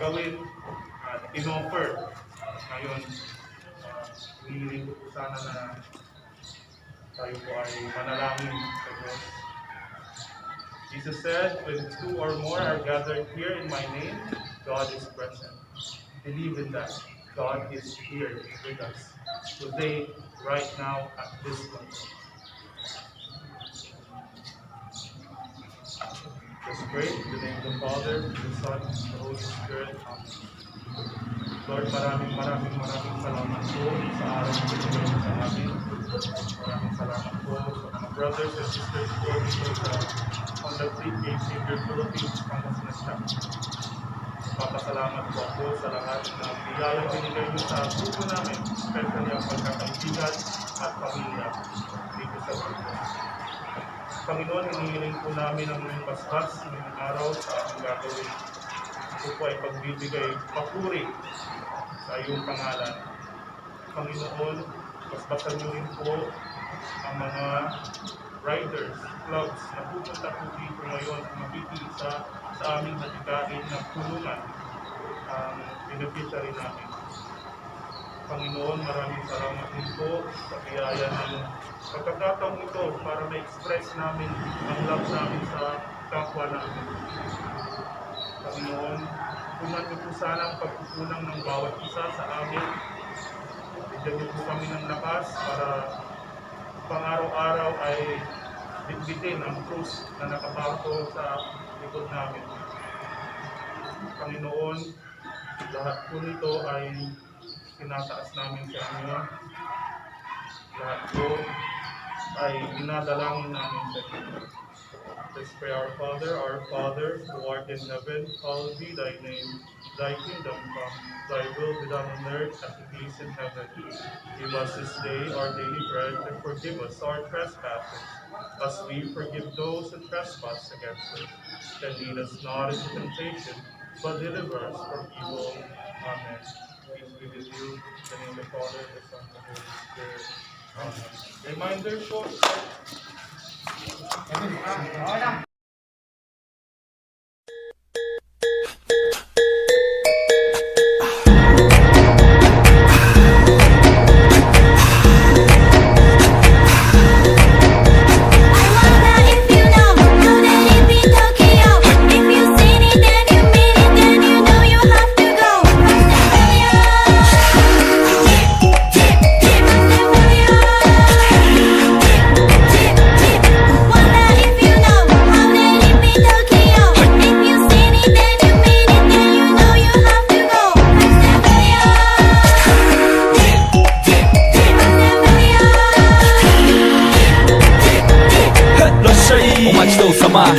gagawin at in-offer. Ngayon, hinihiling ko po sana na tayo po ay manalangin sa Diyos. Jesus said, when two or more are gathered here in my name, God is present. Believe in that. God is here with us today, right now, at this moment. Let's pray in the name of the Father, the Son, and the Holy Spirit. Amen. Lord, maraming salamat po sa araw na ito sa amin. Maraming salamat po sa mga brothers and sisters po dito on the HCGCP Pangasinan Chapter. Papasalamat po ako sa lahat ng biyayang binigay niyo sa grupo namin, especially ang pagkakaibigan at pamilya dito sa grupo. Panginoon, hinihiling po namin ang inyong basbas ngayong araw sa aming gagawin. Ito po ay pagbibigay papuri sa iyong pangalan. Panginoon, basbasan niyo rin po ang mga riders, clubs na pupunta po dito ngayon at makikiisa sa aming hatikain ng tulungan ang beneficiary namin. Panginoon, maraming salamat din po sa biyaya ng pagkakataong ito para ma-express namin ang love namin sa kapwa namin. Panginoon, tunan niyo po sana ang pagkukulang ng bawat isa sa amin. Bigyan niyo po kami ng lakas para pang-araw-araw ay bitbitin ang krus na nakabato sa likod namin. Panginoon, lahat po nito ay tinataas namin sa inyo. Lahat po ay dinadalangin namin sa inyo. Let's pray. Our Father, who art in heaven, hallowed be thy name. Thy kingdom come, thy will be done on earth as it is in heaven. Give us this day our daily bread, and forgive us our trespasses, as we forgive those who trespass against us. And lead us not into temptation, but deliver us from evil. Amen. Peace be with you. In the name of the Father, the Son, and the Holy Spirit. Amen. Reminder po.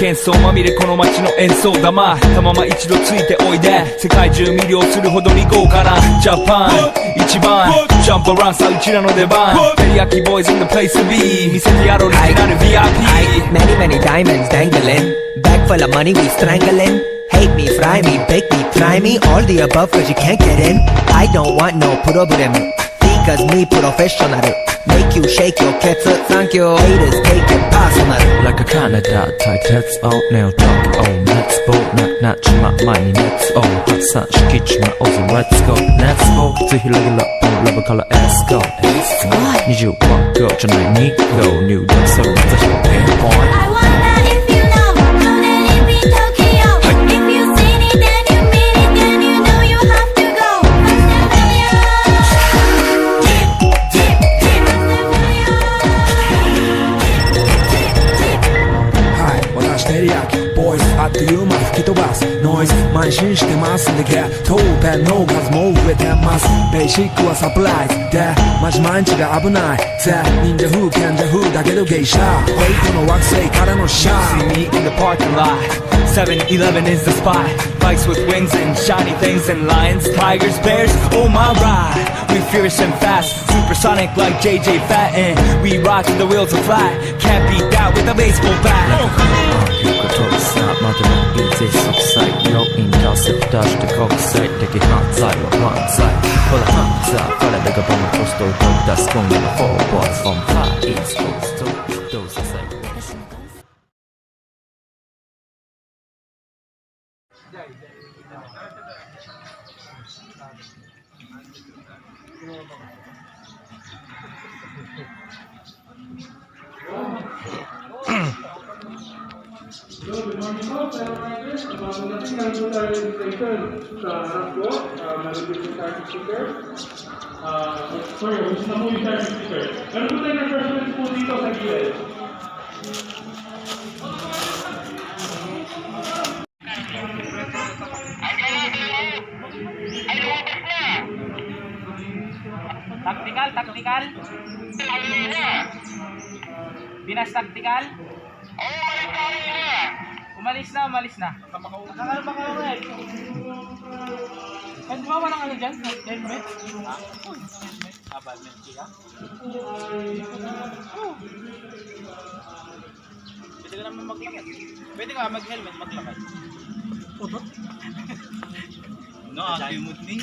喧騒まみれこの街の演奏玉たまま一度ついておいで世界中魅了するほどに豪華なジャパン一番ジャンプアランさうちらの出番テリヤキボーイズ in the place to be 見せてやろうオリジナル VIP Many diamonds dangling Bag full of money we strangling Hate me, fry me, bake me, try me All the above cause you can't get in I don't want no problem Because me professional Make you shake your cats Thank you Haters take it personal Like a Canada tight heads out nail talk oh let's go not my money let's oh hot sun skitch my awesome let's goぜひレギュラーラブから let's go 21個じゃない2個入団する私のピンポイント I wonder if you know that it be Tokyo If you seen it then you mean it then you know you have to go Boys あっという間吹き飛ばすノイズ慢心してますんでゲットペンの数も増えてますベーシックはサプライズでマジ毎日が危ないぜ忍者風賢者風だけどゲイシャフェイクの惑星からのシャー See me in the parking lot 7-Eleven is the spot Bikes with wings and shiny things and lions, tigers, bears, oh my ride We fierce and fast, supersonic like JJ Fatten We ride till the wheels are flat Can't beat that with a baseball bat までのいいぜ即歳要因到せ出して国際的犯罪は犯罪ほら犯罪彼らがボムコストを飛び出す今夜の4 boys from far east coast to どうせ最後 Good morning po, fellow riders. Bago natin nandito tayo registration sa harap po. Malapit po tayo sa sticker. Sorry, gusto na po yung tayo sticker. Meron po tayo refreshments po dito sa gilid. Taktikal. Pinas taktikal. Umalis na. Nakano ba kayo ngayon? Pwede ba walang ano dyan? Helmet? Helmet ka? Pwede ka naman maglakad. Pwede ka mag-helmet, maglakad. No, ayaw mo din.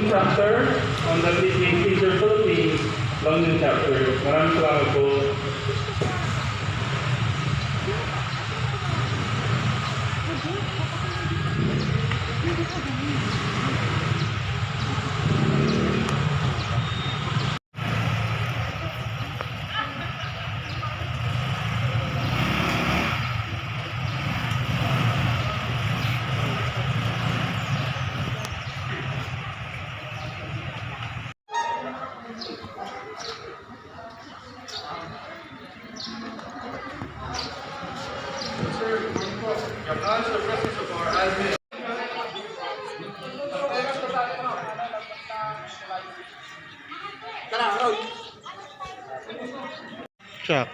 Chapter on the HCGCP Philippines London chapter. Maraming salamat po. Check.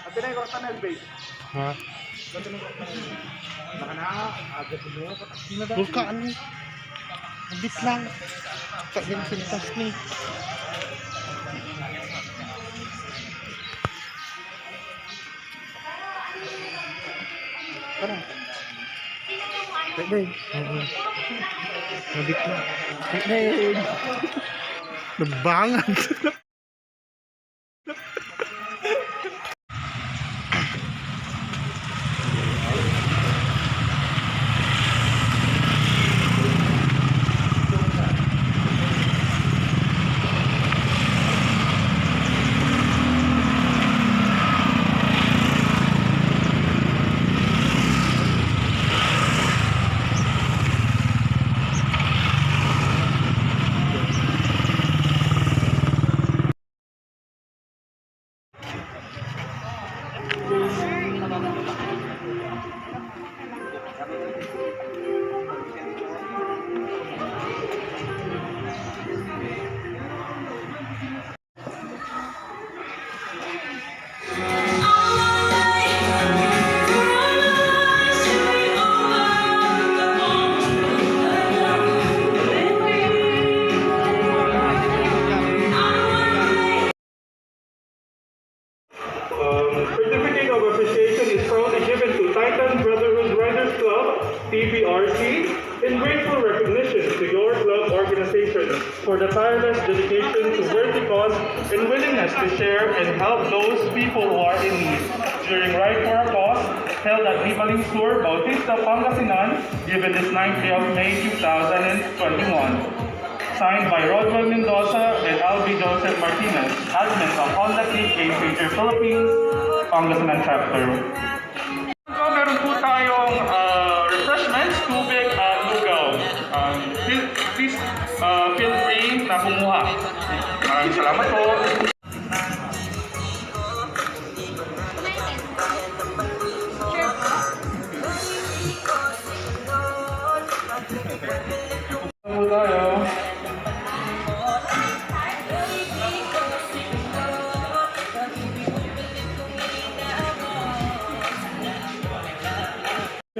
Ate na yung kanal base. Ha? Baka na, agad mo. Bulka, ano? Mabit lang. Kaya pintas ni. Tara. Pwede. Mabit lang. Pwede. Nabangan. TBRC, in grateful recognition to your club organization for the tireless dedication to worthy cause and willingness to share and help those people who are in need during Ride for a Cause held at Libaling Sur, Bautista, Pangasinan, given this 9th day of May 2021. Signed by Rodwell Mendoza and Albi Joseph Martinez, admin of Honda Click Game Changer Philippines, Pangasinan Chapter. So meron po tayong refreshments, tubig at lugaw. Please feel free na kumuha. Maraming salamat po. Ano tayo?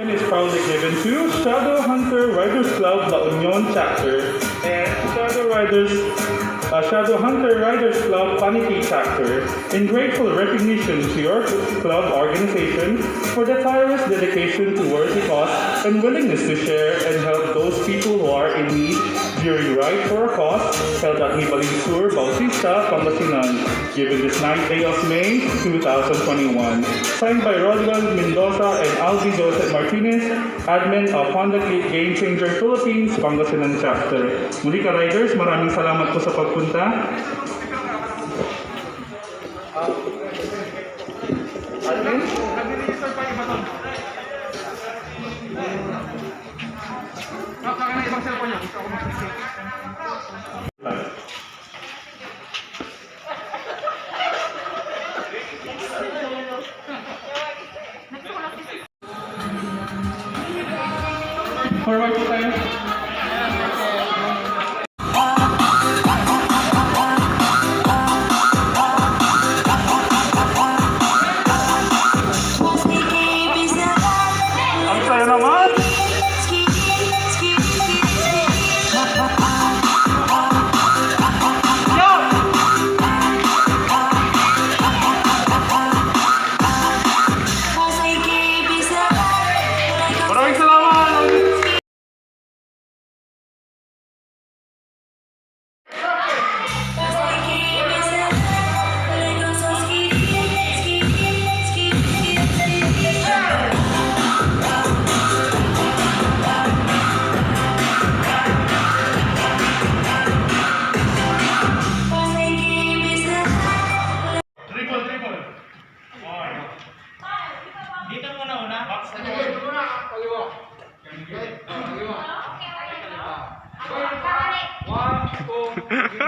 Is proudly given to Shadow Hunter Riders Club La Union Chapter and Shadow Hunter Riders Club Paniki Chapter in grateful recognition to your club organization for the tireless dedication to worthy cause and willingness to share and help those people who are in need during Ride for a Cause held at Libaling Sur, Bautista, Pangasinan, given this 9th day of May 2021. Signed by Rodwell Mendoza and Albi Joseph Martinez, admin of Honda Click Game Changer Philippines, Pangasinan Chapter. Muli ka riders, maraming salamat po sa pagpunta. Admin? Forward po tayo. Ang saya naman! Maraming salamat! Triple. Dito muna una. Dito muna. Kaliwa. Kaliwa. 1, 2, 3.